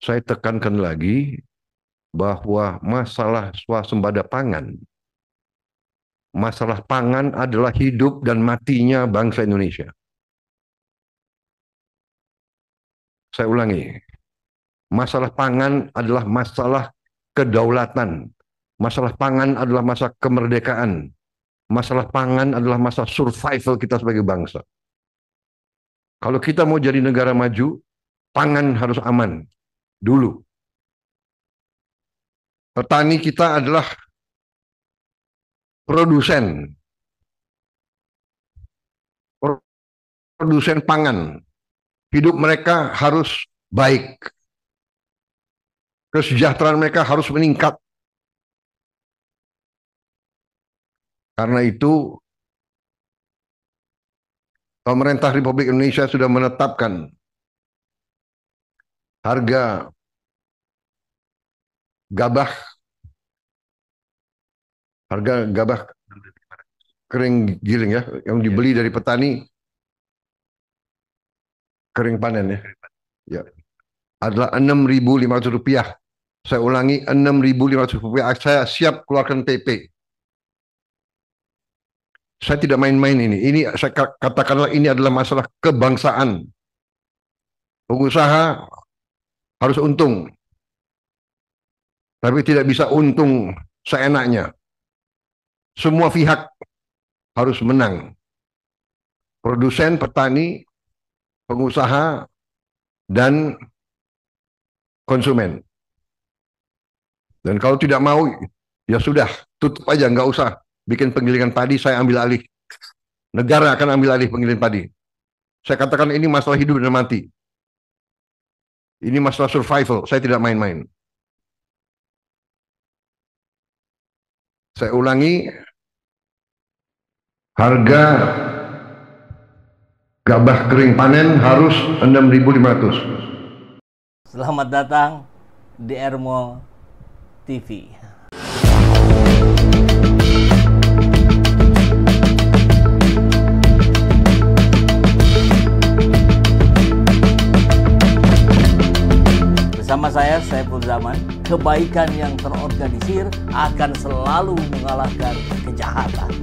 saya tekankan lagi bahwa masalah swasembada pangan, masalah pangan adalah hidup dan matinya bangsa Indonesia. Saya ulangi, masalah pangan adalah masalah kedaulatan. Masalah pangan adalah masalah kemerdekaan. Masalah pangan adalah masalah survival kita sebagai bangsa. Kalau kita mau jadi negara maju, pangan harus aman dulu. Petani kita adalah produsen pangan. Hidup mereka harus baik. Kesejahteraan mereka harus meningkat. Karena itu, pemerintah Republik Indonesia sudah menetapkan harga gabah kering giling ya, yang dibeli dari petani kering panen ya, adalah Rp6.500. Saya ulangi, Rp6.500. Saya siap keluarkan PP. Saya tidak main-main ini. Ini saya katakanlah ini adalah masalah kebangsaan. Pengusaha harus untung, tapi tidak bisa untung seenaknya. Semua pihak harus menang. Produsen, petani, pengusaha, dan konsumen. Dan kalau tidak mau, ya sudah, tutup aja, nggak usah bikin penggilingan padi, saya ambil alih. Negara akan ambil alih penggilingan padi. Saya katakan ini masalah hidup dan mati. Ini masalah survival, saya tidak main-main. Saya ulangi, harga gabah kering panen harus Rp6.500. Selamat datang di Ermo TV. Bersama saya, Saiful Zaman, kebaikan yang terorganisir akan selalu mengalahkan kejahatan.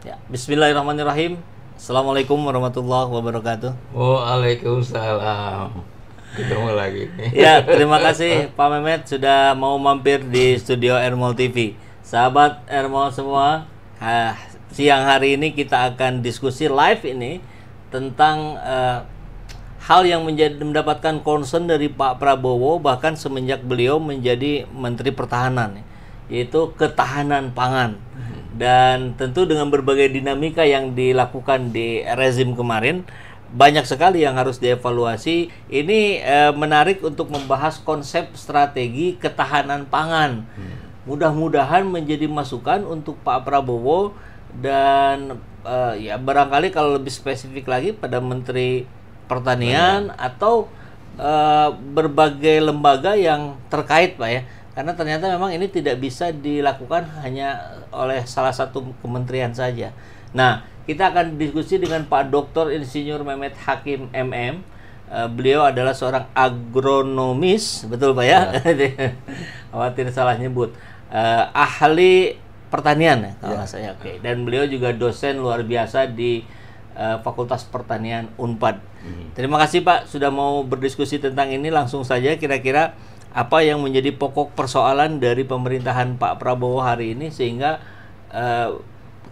Ya, Bismillahirrahmanirrahim. Assalamualaikum warahmatullahi wabarakatuh. Waalaikumsalam. Ketemu lagi. Ya, terima kasih Pak Mehmet sudah mau mampir di studio Ermol TV. Sahabat Ermol semua, siang hari ini kita akan diskusi live ini tentang hal yang mendapatkan concern dari Pak Prabowo bahkan semenjak beliau menjadi Menteri Pertahanan, yaitu ketahanan pangan. Dan tentu dengan berbagai dinamika yang dilakukan di rezim kemarin, banyak sekali yang harus dievaluasi. Ini menarik untuk membahas konsep strategi ketahanan pangan. Mudah-mudahan menjadi masukan untuk Pak Prabowo dan ya barangkali kalau lebih spesifik lagi pada Menteri Pertanian atau berbagai lembaga yang terkait, Pak ya. Karena ternyata memang ini tidak bisa dilakukan hanya oleh salah satu kementerian saja. Nah, kita akan diskusi dengan Pak Dr. Insinyur Mehmet Hakim MM. Beliau adalah seorang agronomis, betul Pak ya? Khawatir salah nyebut. Ahli pertanian ya, kalau nggak saya. Oke. Dan beliau juga dosen luar biasa di Fakultas Pertanian Unpad. Terima kasih Pak sudah mau berdiskusi tentang ini. Langsung saja, kira-kira apa yang menjadi pokok persoalan dari pemerintahan Pak Prabowo hari ini sehingga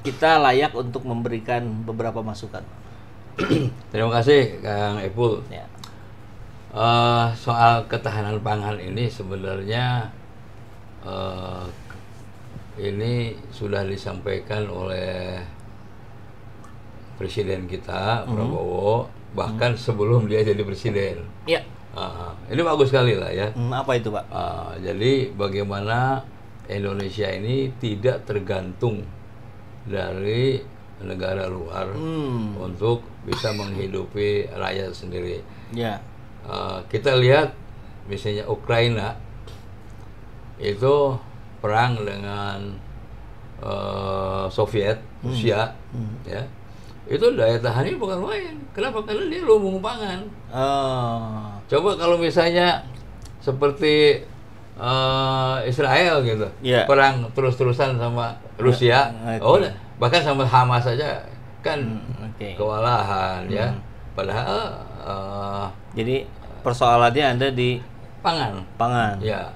kita layak untuk memberikan beberapa masukan. Terima kasih Kang Epul. Ya. Soal ketahanan pangan ini sebenarnya ini sudah disampaikan oleh Presiden kita Prabowo bahkan sebelum dia jadi presiden. Ya. Ini bagus sekali lah ya. Apa itu Pak? Jadi bagaimana Indonesia ini tidak tergantung dari negara luar untuk bisa menghidupi rakyat sendiri. Ya. Kita lihat misalnya Ukraina itu perang dengan Soviet Rusia, ya, itu daya tahannya bukan main. Kenapa? Karena dia lumbung pangan. Oh. Coba kalau misalnya seperti Israel gitu, Iya. perang terus-terusan sama Rusia, Oke. oh, bahkan sama Hamas saja kan Oke. kewalahan, ya. Padahal Jadi persoalannya ada di pangan, pangan. ya.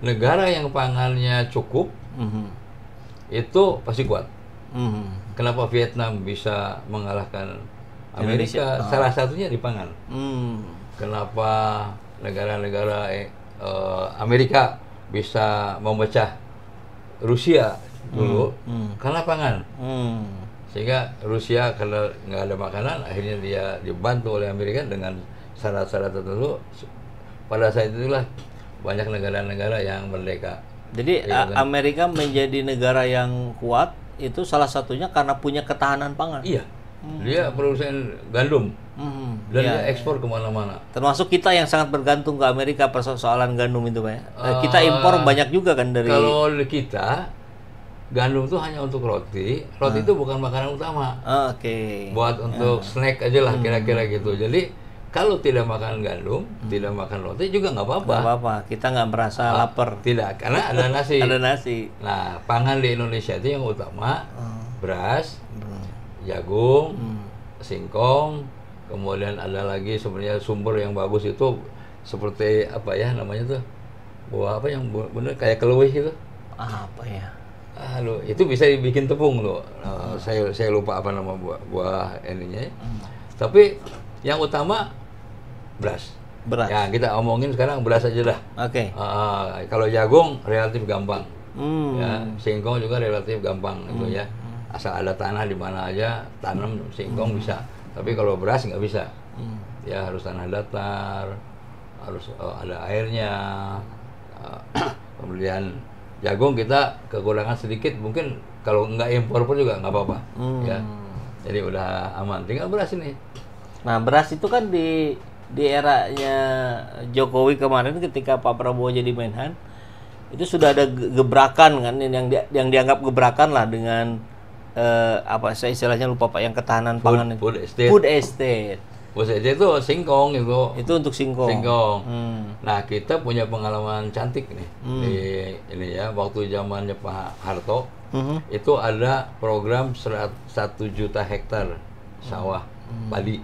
Negara yang pangannya cukup Mhm. itu pasti kuat. Mhm. Kenapa Vietnam bisa mengalahkan Indonesia? Amerika? Salah satunya di pangan. Hmm. Kenapa negara-negara Amerika bisa memecah Rusia dulu? Karena pangan. Sehingga Rusia karena nggak ada makanan, akhirnya dia dibantu oleh Amerika dengan syarat-syarat tertentu. Pada saat itulah banyak negara-negara yang merdeka. Jadi Iya, kan? Amerika menjadi negara yang kuat itu salah satunya karena punya ketahanan pangan. Iya, dia produsen gandum Mhm. dan Iya, dia ekspor kemana-mana. termasuk kita yang sangat bergantung ke Amerika persoalan gandum itu, Pak. Ya. Kita impor banyak juga kan dari. Kalau di kita gandum itu hanya untuk roti. Roti itu bukan makanan utama. Oke. Buat untuk snack aja lah kira-kira gitu. Jadi kalau tidak makan gandum, tidak makan roti juga nggak apa-apa. Nggak apa-apa, kita nggak merasa lapar. Tidak, karena ada nasi. Ada nasi. Nah, pangan di Indonesia itu yang utama beras, jagung, singkong, kemudian ada lagi sebenarnya sumber yang bagus itu seperti apa ya namanya tuh, buah apa yang bener kayak keluih gitu. Apa ya? Aduh, itu bisa dibikin tepung loh. Saya lupa apa nama buah ininya. Tapi yang utama beras. Beras. Ya, kita omongin sekarang beras aja dah. Oke. Kalau jagung relatif gampang. Hmm. Ya, singkong juga relatif gampang itu ya. Asal ada tanah di mana aja tanam singkong bisa. Tapi kalau beras nggak bisa. Ya harus tanah datar, harus ada airnya. Kemudian jagung kita kekurangan sedikit, mungkin kalau nggak impor pun juga nggak apa-apa. Ya, jadi udah aman. Tinggal beras ini. Nah, beras itu kan di eranya Jokowi kemarin ketika Pak Prabowo jadi Menhan, itu sudah ada gebrakan kan yang dianggap gebrakan lah dengan apa saya istilahnya lupa Pak yang ketahanan pangan itu. Food estate. Food estate. Food estate itu singkong itu. Itu untuk singkong. Singkong. Nah, kita punya pengalaman cantik nih di ini ya, waktu zamannya Pak Harto. Itu ada program 1 juta hektar sawah padi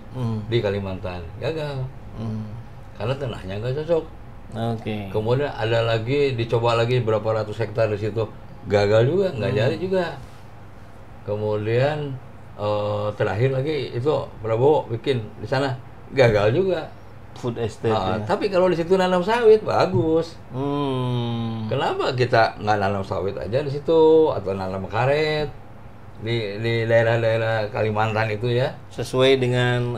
di Kalimantan. Gagal. Karena tanahnya nggak cocok. Oke. Kemudian ada lagi dicoba lagi berapa ratus hektar di situ. Gagal juga, nggak jadi juga. Kemudian terakhir lagi itu Prabowo bikin di sana. Gagal juga. Food estate. Ya. Tapi kalau di situ nanam sawit bagus. Kenapa? Kenapa kita nggak nanam sawit aja di situ atau nanam karet di daerah-daerah Kalimantan itu ya, Sesuai dengan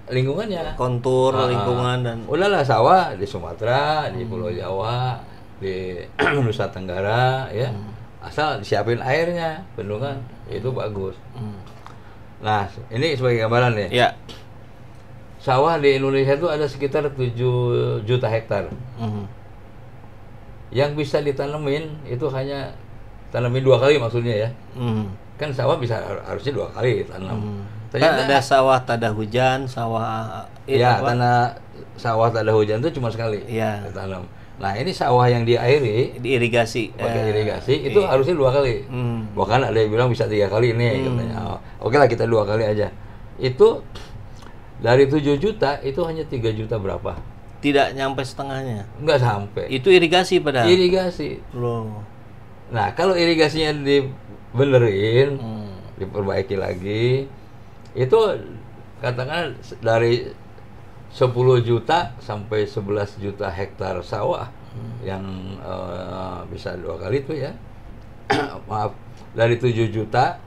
lingkungannya. kontur lingkungan dan Udahlah sawah di Sumatera, di Pulau Jawa, di Nusa Tenggara ya. Asal disiapin airnya, bendungan itu bagus. Nah, ini sebagai gambaran nih. ya. Sawah di Indonesia itu ada sekitar 7 juta hektar. Yang bisa ditanemin itu hanya tanamin 2 kali maksudnya ya. Kan sawah bisa harusnya 2 kali tanam. Kan ada sawah tak ada hujan, sawah Ya, apa? tanah sawah tak ada hujan itu cuma sekali Iya. ditanam. Nah, ini sawah yang diairi Diirigasi. pakai irigasi itu harusnya 2 kali. Bahkan ada yang bilang bisa 3 kali ini katanya. Oke lah kita 2 kali aja. Itu dari 7 juta itu hanya 3 juta berapa? Tidak nyampe setengahnya. Enggak sampai. Itu irigasi padahal. Irigasi. Loh. Nah, kalau irigasinya dibenerin, diperbaiki lagi, itu katakan dari 10 juta sampai 11 juta hektar sawah yang bisa 2 kali itu ya. Maaf, dari 7 juta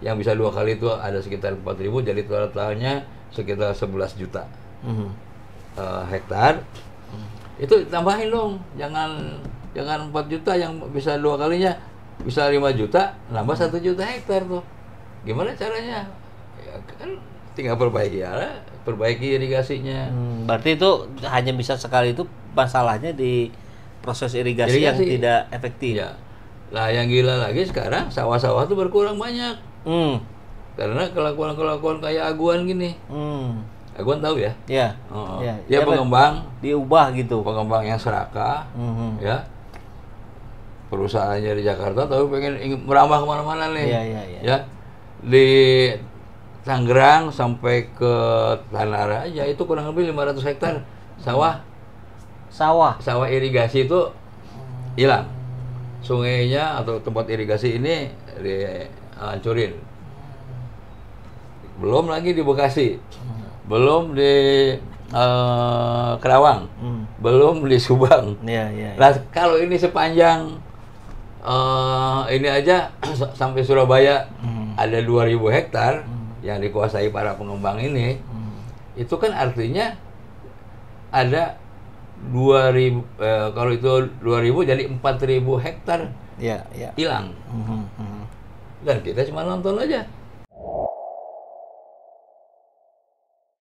yang bisa 2 kali itu ada sekitar 4.000, jadi totalnya sekitar 11 juta hektar. Itu tambahin dong, jangan 4 juta yang bisa 2 kalinya, bisa 5 juta, nambah 1 juta hektar tuh. Gimana caranya? Ya kan tinggal perbaiki irigasinya. Berarti itu hanya bisa sekali, itu masalahnya di proses irigasi yang tidak efektif. Ya. Nah, yang gila lagi sekarang sawah-sawah tuh berkurang banyak. Karena kelakuan-kelakuan kayak Aguan gini. Aguan tahu ya? Ya. Dia pengembang, diubah gitu. pengembang yang serakah, ya. Perusahaannya di Jakarta, tapi ingin merambah kemana-mana nih. Ya. Di Tangerang sampai ke Tanah Raja itu kurang lebih 500 hektar sawah irigasi itu hilang. Sungainya atau tempat irigasi ini dihancurin. Belum lagi di Bekasi, belum di Kerawang, belum di Subang. Nah, kalau ini sepanjang ini aja sampai Surabaya ada 2.000 hektar yang dikuasai para pengembang ini, itu kan artinya ada 2.000, kalau itu 2.000 jadi 4.000 hektar hilang. Dan kita cuma nonton aja.